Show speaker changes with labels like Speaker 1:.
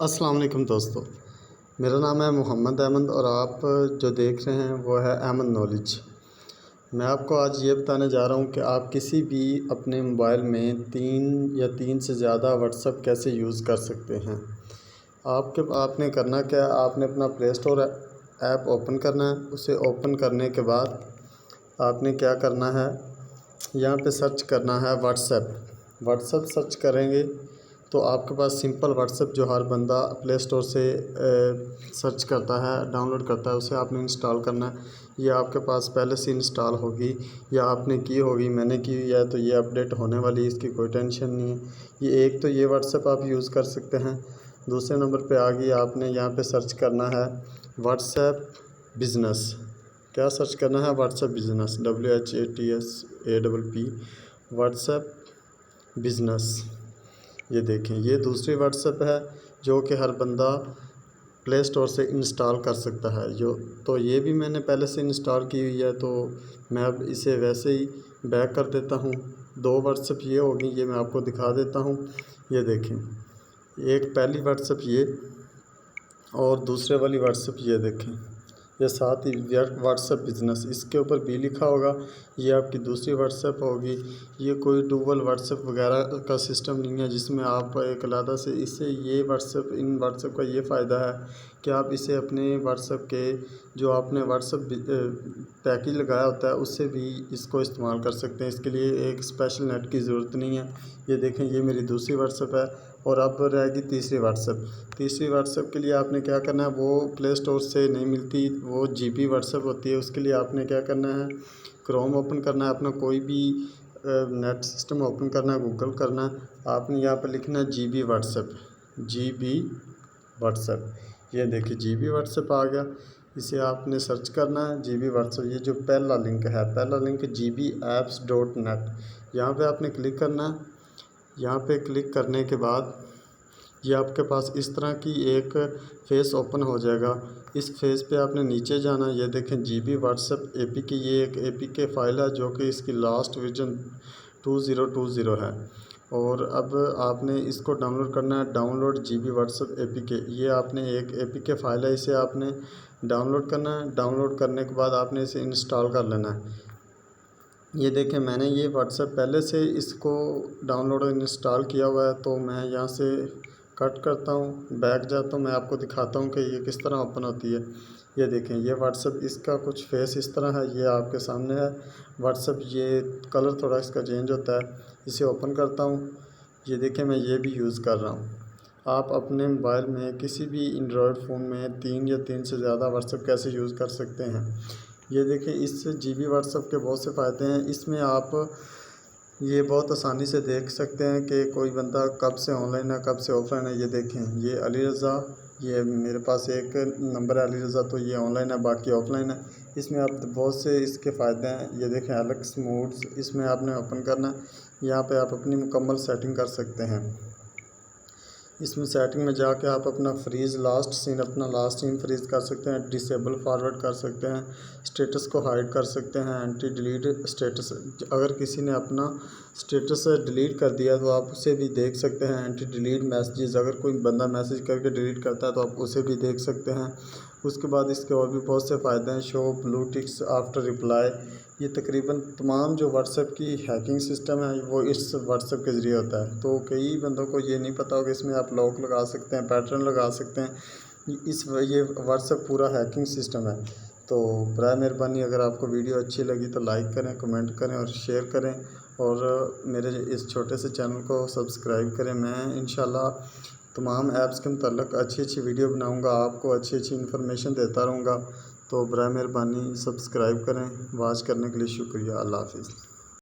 Speaker 1: अस्सलाम वालेकुम दोस्तों, मेरा नाम है मोहम्मद अहमद और आप जो देख रहे हैं वो है अहमद नॉलेज। मैं आपको आज ये बताने जा रहा हूँ कि आप किसी भी अपने मोबाइल में 3 से ज़्यादा व्हाट्सएप कैसे यूज़ कर सकते हैं। आपने करना क्या है, आपने अपना प्ले स्टोर ऐप ओपन करना है। उसे ओपन करने के बाद आपने क्या करना है, यहाँ पे सर्च करना है व्हाट्सएप सर्च करेंगे तो आपके पास सिंपल व्हाट्सएप जो हर बंदा प्ले स्टोर से सर्च करता है, डाउनलोड करता है, उसे आपने इंस्टॉल करना है। ये आपके पास पहले से इंस्टॉल होगी या आपने की होगी, मैंने की हुई है तो ये अपडेट होने वाली है, इसकी कोई टेंशन नहीं है। ये एक तो ये व्हाट्सएप आप यूज़ कर सकते हैं। दूसरे नंबर पे आ गई, आपने यहाँ पे सर्च करना है व्हाट्सएप बिज़नेस। क्या सर्च करना है? WhatsApp business, WHATSAPP WhatsApp business. ये देखें, ये दूसरी व्हाट्सएप है जो कि हर बंदा प्ले स्टोर से इंस्टॉल कर सकता है। तो ये भी मैंने पहले से इंस्टॉल की हुई है, तो मैं अब इसे वैसे ही बैक कर देता हूँ। 2 व्हाट्सएप ये होगी, ये मैं आपको दिखा देता हूँ। ये देखें, एक पहली व्हाट्सएप ये और दूसरे वाली व्हाट्सएप ये देखें, ये साथ ही व्हाट्सएप बिज़नेस, इसके ऊपर भी लिखा होगा। ये आपकी दूसरी व्हाट्सएप होगी। ये कोई डुअल व्हाट्सएप वगैरह का सिस्टम नहीं है जिसमें आप एक अलग से इससे इन व्हाट्सएप का ये फ़ायदा है कि आप इसे अपने व्हाट्सएप के जो आपने व्हाट्सएप पैकेज लगाया होता है उससे भी इसको इस्तेमाल कर सकते हैं। इसके लिए एक स्पेशल नेट की ज़रूरत नहीं है। ये देखें, ये मेरी दूसरी व्हाट्सएप है और अब रहेगी तीसरी व्हाट्सएप के लिए आपने क्या करना है, वो प्ले स्टोर से नहीं मिलती, वो जीबी व्हाट्सएप होती है। उसके लिए आपने क्या करना है, क्रोम ओपन करना है, अपना कोई भी नेट सिस्टम ओपन करना है, गूगल करना है। आपने यहाँ पर लिखना है जीबी व्हाट्सएप। ये देखिए, जीबी व्हाट्सएप आ गया। इसे आपने सर्च करना है जीबी व्हाट्सएप। ये जो पहला लिंक gbapps.net, यहाँ पे आपने क्लिक करना है। यहाँ पे क्लिक करने के बाद ये आपके पास इस तरह की एक फेस ओपन हो जाएगा। इस फेस पे आपने नीचे जाना। ये देखें, जीबी व्हाट्सएप APK, ये एक APK फ़ाइल है जो कि इसकी लास्ट वर्जन 2020 है। और अब आपने इसको डाउनलोड करना है, डाउनलोड जीबी व्हाट्सएप APK। ये आपने एक APK फ़ाइल है, इसे आपने डाउनलोड करना है। डाउनलोड करने के बाद आपने इसे इंस्टॉल कर लेना है। ये देखें, मैंने ये व्हाट्सएप पहले से इसको डाउनलोड और इंस्टॉल किया हुआ है, तो मैं यहाँ से कट करता हूँ, बैक जाता हूँ, मैं आपको दिखाता हूँ कि ये किस तरह ओपन होती है। ये देखें, ये व्हाट्सएप, इसका कुछ फेस इस तरह है, ये आपके सामने है व्हाट्सएप। ये कलर थोड़ा इसका चेंज होता है। इसे ओपन करता हूँ। ये देखें, मैं ये भी यूज़ कर रहा हूँ। आप अपने मोबाइल में किसी भी एंड्रॉयड फ़ोन में 3 से ज़्यादा व्हाट्सएप कैसे यूज़ कर सकते हैं। ये देखिए, इस जीबी व्हाट्सएप के बहुत से फ़ायदे हैं। इसमें आप ये बहुत आसानी से देख सकते हैं कि कोई बंदा कब से ऑनलाइन है, कब से ऑफलाइन है। ये देखें, ये अली रज़ा, ये मेरे पास एक नंबर है अली रज़ा, तो ये ऑनलाइन है, बाकी ऑफलाइन है। इसमें आप बहुत से इसके फ़ायदे हैं। ये देखें, एलेक्स मोड्स, इसमें आपने ओपन करना है। यहाँ पे आप अपनी मुकम्मल सेटिंग कर सकते हैं। इसमें सेटिंग में जाके आप अपना लास्ट सीन फ्रीज़ कर सकते हैं, डिसेबल फॉरवर्ड कर सकते हैं, स्टेटस को हाइड कर सकते हैं, एंटी डिलीट स्टेटस, अगर किसी ने अपना स्टेटस डिलीट कर दिया तो आप उसे भी देख सकते हैं। एंटी डिलीट मैसेजेस, अगर कोई बंदा मैसेज करके डिलीट करता है तो आप उसे भी देख सकते हैं। उसके बाद इसके और भी बहुत से फ़ायदे हैं। Show blue ticks after reply, ये तकरीबन तमाम जो व्हाट्सएप की हैकिंग सिस्टम है वो इस व्हाट्सएप के ज़रिए होता है। तो कई बंदों को ये नहीं पता होगा, इसमें आप लॉक लगा सकते हैं, पैटर्न लगा सकते हैं। ये व्हाट्सएप पूरा हैकिंग सिस्टम है। तो बराए मेहरबानी, अगर आपको वीडियो अच्छी लगी तो लाइक करें, कमेंट करें और शेयर करें, और मेरे इस छोटे से चैनल को सब्सक्राइब करें। मैं इंशाल्लाह तमाम ऐप्स के मुताल्लिक़ अच्छी वीडियो बनाऊंगा, आपको अच्छी इन्फॉर्मेशन देता रहूँगा। तो बराए मेहरबानी सब्सक्राइब करें। वॉच करने के लिए शुक्रिया। अल्लाह हाफ़िज़।